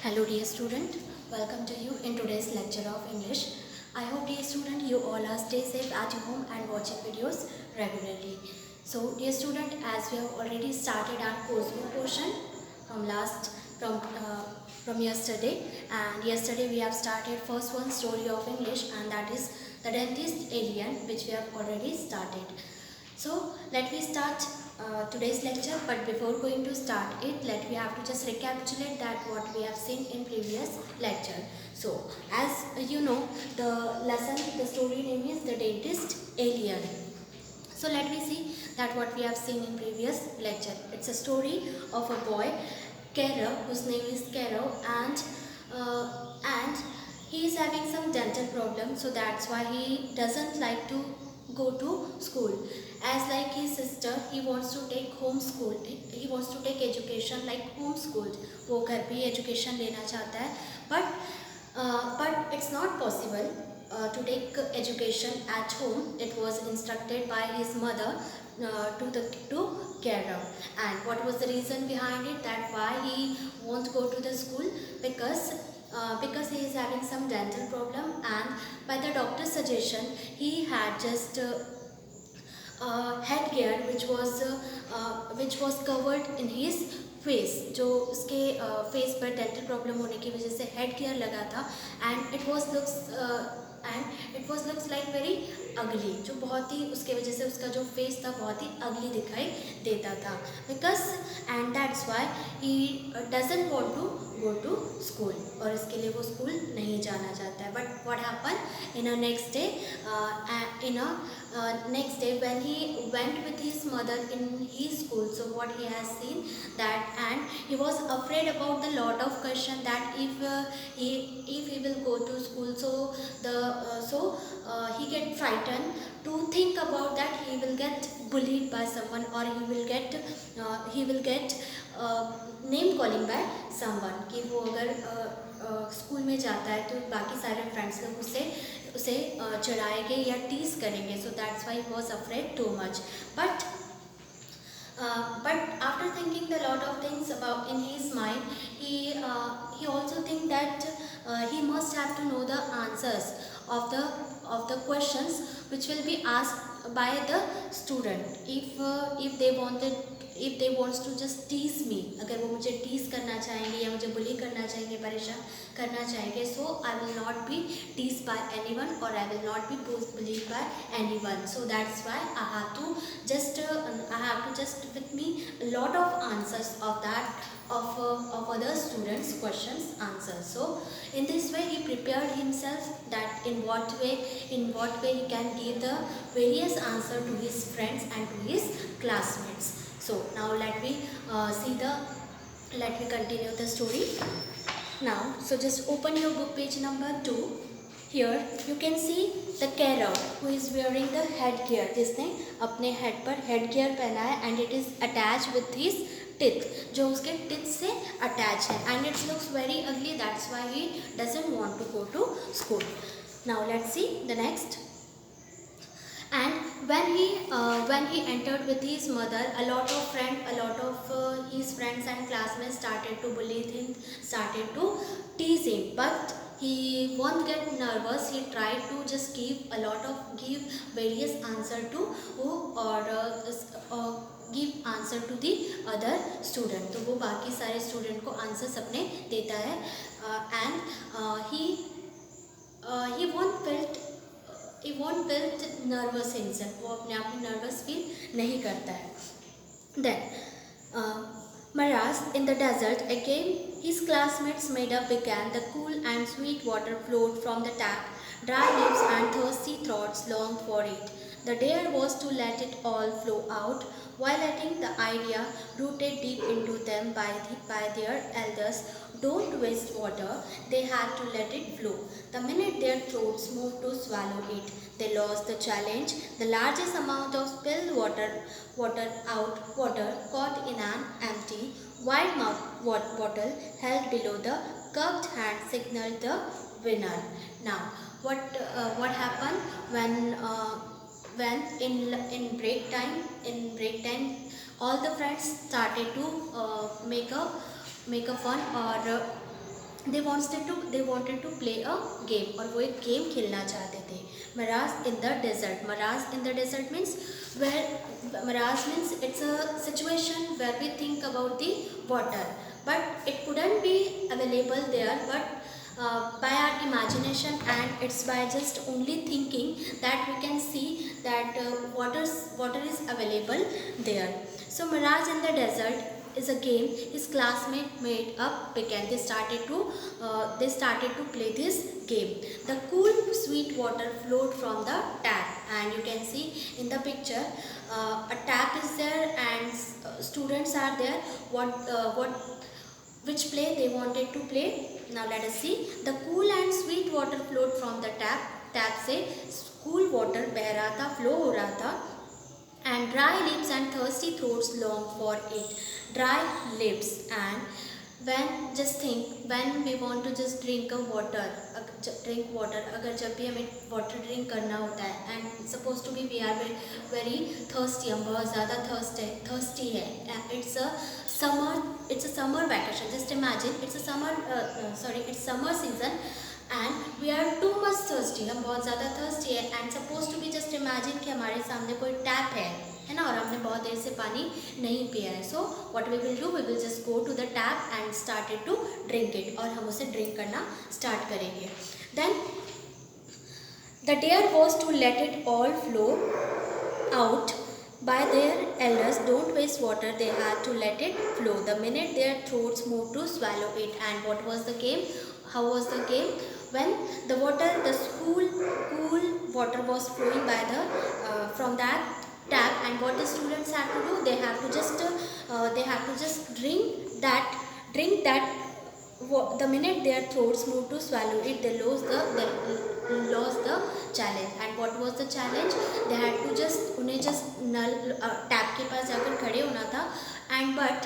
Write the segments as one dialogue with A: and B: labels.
A: Hello dear student, welcome to you in today's lecture of English. I hope dear student you all are stay safe at home and watching videos regularly. So dear student, as we have already started our coursework portion from last from yesterday, and yesterday we have started first one story of English, and that is the dentist alien, which we have already started. So let me start today's lecture, but before going to start it, let me have to just recapitulate that what we have seen in previous lecture. So as you know, the story name is The Dentist Alien. So let me see that what we have seen in previous lecture. It's a story of a boy, Kero, whose name is Kero, and he is having some dental problem, so that's why he doesn't like to go to school. As like his sister, he wants to take homeschool. He wants to take education like homeschooled. वो घर पे education लेना चाहता है, but it's not possible to take education at home. It was instructed by his mother to Kerala. And what was the reason behind it? That why he won't go to the school? Because he is having some dental problem, and by the doctor's suggestion he had just headgear which was covered in his face, जो उसके face पर dental problem होने की वजह से head gear लगा था, and it was looks like very ugly, जो बहुत ही उसके वजह से उसका जो फेस था बहुत ही अगली दिखाई देता था. Because and that's why he doesn't want to go to school, और इसके लिए वो स्कूल नहीं जाना चाहता है. But what happen in a next day when he went with his mother in his school, so what he has seen that, and he was afraid about the lot of question that if he will go to school, he get frightened to think about that he will get bullied by someone, or he will get name calling by someone, कि वो अगर school में जाता है तो बाकी सारे friends लोग उसे चिढ़ाएंगे या टीज करेंगे. So that's why he was afraid too much. But after thinking the lot of things about in his mind, he also think that he must have to know the answers of the questions which will be asked by the student. If they wants to just tease me, अगर वो मुझे tease करना चाहेंगे या मुझे बुली करना चाहेंगे, परेशान करना चाहेंगे, so I will not be teased by anyone, or I will not be bullied by anyone. So that's why I have to just with me a lot of answers of that of other students questions answers. So in this way he prepared himself that in what way he can give the various answer to his friends and to his classmates. So now let me continue the story now. So just open your book page number 2. Here you can see the carer who is wearing the headgear, जिसने अपने head पर headgear पहना है, and it is attached with his teeth, जो उसके teeth से attach है, and it looks very ugly. That's why he doesn't want to go to school. Now let's see the next. And when he entered with his mother, a lot of his friends and classmates started to bully him, started to tease him, but he won't get nervous. He tried to just give various answer to give answer to the other student. तो वो बाकी सारे student को answers अपने देता है, and he won't felt nervous himself. वो अपने आप में nervous feel नहीं करता है. Then Maras in the desert again, his classmates made up began. The cool and sweet water flowed from the tap. Dry lips and thirsty throats longed for it. The dare was to let it all flow out, while letting the idea rooted deep into them by their elders. Don't waste water, they had to let it flow. The minute their throats moved to swallow it, they lost the challenge. The largest amount of spilled water caught in an empty, wide-mouthed bottle held below the curved hand signaled the winner. Now, what happened when in break time all the friends started to make a fun, or they wanted to play a game, और वो एक game खेलना चाहते थे. Mirage in the desert. Mirage in the desert means where mirage means it's a situation where we think about the water, but it couldn't be available there, but by our imagination, and it's by just only thinking that we can see that water is available there. So Mirage in the desert is a game his classmate made up began. They started to play this game. The cool sweet water flowed from the tap, and you can see in the picture a tap is there, and students are there. Which play they wanted to play? Now let us see. The cool and sweet water flowed from the tap से cool water बह रहा था, flow हो रहा था, and dry lips and thirsty throats long for it. Dry lips, and when we want to just drink water, अगर जब भी हमें water drink करना होता है, and supposed to be we are very thirsty, हम बहुत ज़्यादा thirsty है, it's a summer vacation. Just imagine it's summer season, and we are too much thirsty, हम बहुत ज़्यादा thirsty है, and supposed to be just imagine कि हमारे सामने कोई टैप है ना, और हमने बहुत देर से पानी नहीं पिया है. So what we will do, we will just go to the tap and started to drink it, और हम उसे ड्रिंक करना स्टार्ट करेंगे. Then the dare was to let it all flow out by their elders. Don't waste water, they had to let it flow. The minute their throats moved to swallow it. And what was the game? How was the game? When the cool water was flowing by from that tap, and what the students have to do, they have to just drink that. The minute their throats moved to swallow it, they lost the challenge. And what was the challenge? They had to उन्हें नल tap के पास जाकर खड़े होना था, and but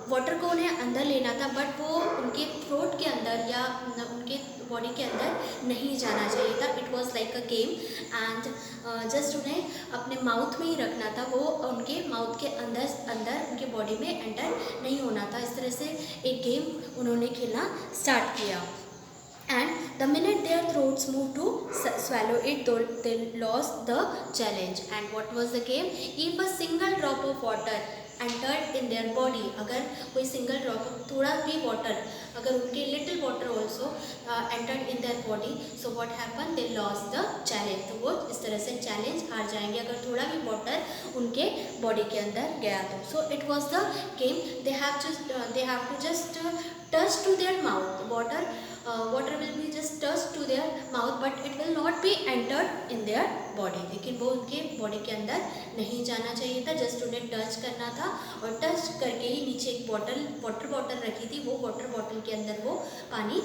A: water को उन्हें अंदर लेना था, बट वो उनके थ्रोट के अंदर या उनके बॉडी के अंदर नहीं जाना चाहिए था. It was like a game, and just उन्हें अपने माउथ में ही रखना था, वो उनके माउथ के अंदर उनके बॉडी में एंटर नहीं होना था. इस तरह से एक गेम उन्होंने खेलना स्टार्ट किया. And the minute their throats moved to swallow it, they lost the challenge. And what was the game? If a single drop of water entered in their body, अगर कोई single drop, थोड़ा भी water, अगर उनके little water also entered in their body, so what happened? They lost the challenge. तो वो इस तरह से challenge हार जाएंगे अगर थोड़ा भी water उनके body के अंदर गया तो. So it was the game. They have to just touch to their mouth. Water will be just touched to their mouth, but it will not be entered in their body. लेकिन वो उनके body के अंदर नहीं जाना चाहिए था, just उन्हें टच करना था, और टच करके ही नीचे एक वाटर बॉटल रखी थी, वो वाटर बॉटल के अंदर वो पानी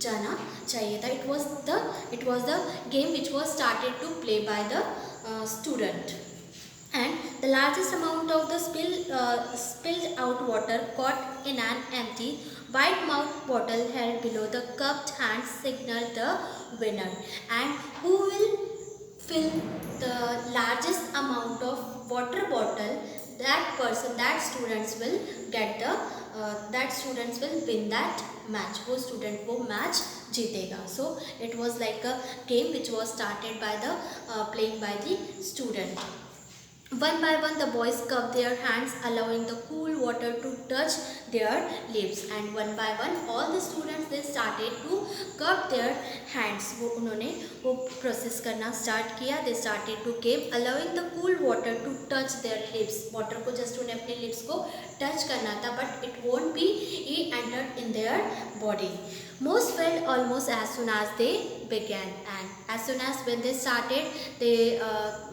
A: जाना चाहिए था. It was the game which was started to play by the student. And the largest amount of the spilled out water caught in an empty wide mouth bottle held below the cupped hands signaled the winner. And who will fill the largest amount of water bottle, that students will win that match. वो student वो match जीतेगा. So it was like a game which was started by the playing by the student. One by one the boys cupped their hands, allowing the cool water to touch their lips. And one by one all the students they started to cup their hands. वो उन्होंने वो process करना start किया. They started to game, allowing the cool water to touch their lips. Water को just उन्हें अपने lips को touch करना था, but it won't be entered in their body. Most felt almost as soon as they began, and as soon as when they started,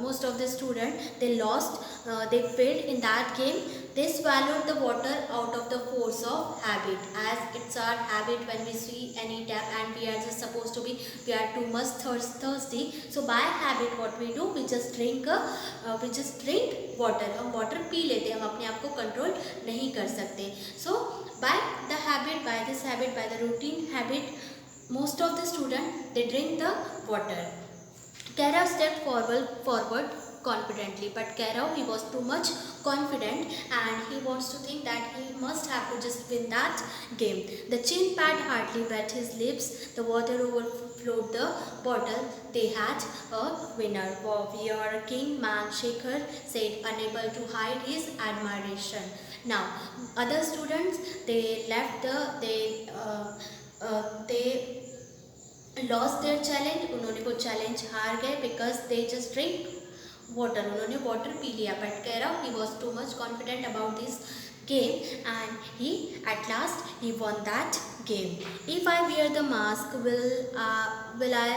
A: most of the students they failed in that game. They swallowed the water out of the force of habit, as it's our habit when we see any tap and we are just supposed to be, we are too much thirsty. So by habit what we do, we just drink water. हम water P लेते हैं, हम अपने आप को control नहीं कर सकते. So by the routine habit, most of the students they drink the water. Kara stepped forward confidently. But Kerav, he was too much confident and he wants to think that he must have to just win that game. The chin pad hardly wet his lips. The water overflowed the bottle. They had a winner. Wow, we are a king, man, Shekhar said, unable to hide his admiration. Now, other students, they left they lost their challenge. उन्होंने वो challenge हार गए because they just drink water. उन्होंने water P लिया. But Kerav, he was too much confident about this game and he at last he won that game. If I wear the mask, will I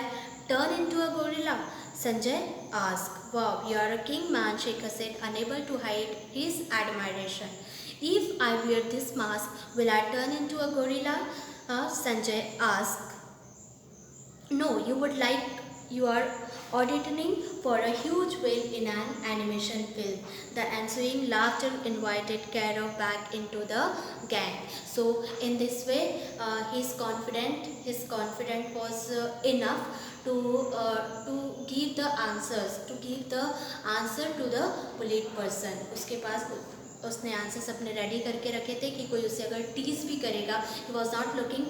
A: turn into a gorilla? Sanjay asked. Wow, you are a king, man, Shekhar said, unable to hide his admiration. If I wear this mask, will I turn into a gorilla? Sanjay asked. No, you are auditioning for a huge whale in an animation film. The ensuing laughter invited Kerav back into the gang. So in this way, his confidence was enough to give the answer to the bullied person. उसके पास उसने answers अपने ready करके रखे थे कि कोई उसे अगर टीज भी करेगा. He was not looking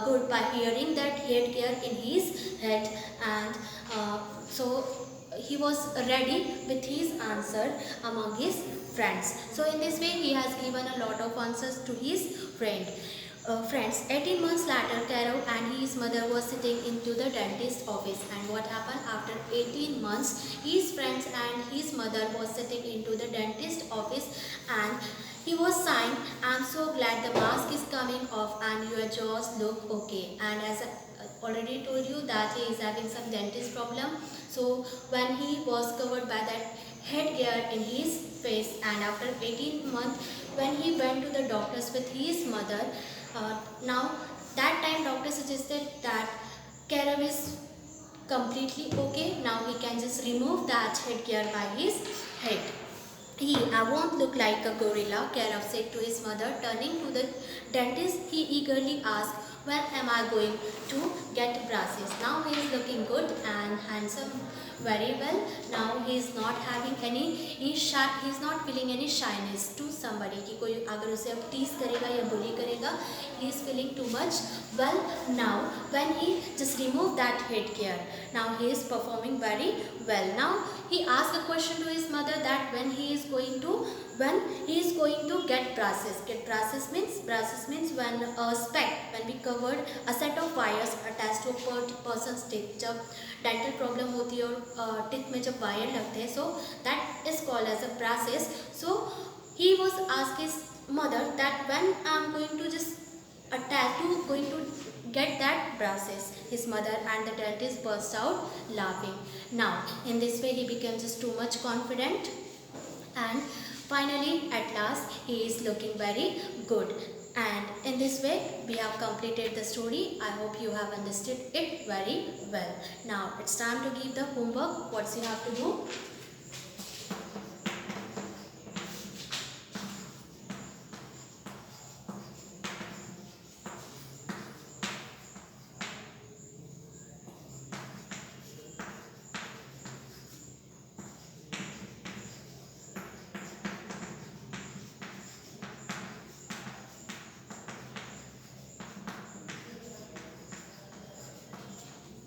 A: good by hearing that head care in his head and so he was ready with his answer among his friends. So in this way he has given a lot of answers to his friends. 18 months later, Kerav and his mother were sitting into the dentist office. And what happened after 18 months? His friends and his mother was sitting into the dentist office and he was saying, I'm so glad the mask is coming off and your jaws look okay. And as I already told you that he is having some dentist problem. So when he was covered by that headgear in his face and after 18 months when he went to the doctors with his mother, now that time doctor suggested that Kerav is completely okay. Now he can just remove that headgear by his head. I won't look like a gorilla, Kerav said to his mother. Turning to the dentist, he eagerly asked, when am I going to get braces? Now he is looking good and handsome very well. Now he is not having any, he is not feeling any shyness to somebody कि कोई अगर उसे अब tease करेगा या bully करेगा, he is feeling too much well now when he just removed that headgear. Now he is performing very well. Now he asked a question to his mother that when he is going to get braces. Get braces means when a spec, when we covered a set of wires attached to a person's teeth. जब dental problem होती है और teeth में जब wire लगते हैं, so that is called as a braces. So he was asked his mother that when I am going to just going to get that braces. His mother and the dentist burst out laughing. Now in this way he became just too much confident and finally at last he is looking very good. And in this way we have completed the story. I hope you have understood it very well. Now it's time to give the homework. What you have to do?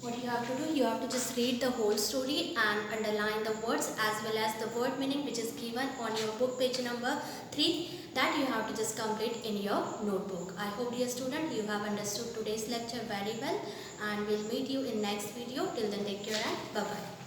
A: What you have to do, you have to just read the whole story and underline the words as well as the word meaning which is given on your book page number 3, that you have to just complete in your notebook. I hope dear student you have understood today's lecture very well and we'll meet you in next video. Till then take care and bye bye.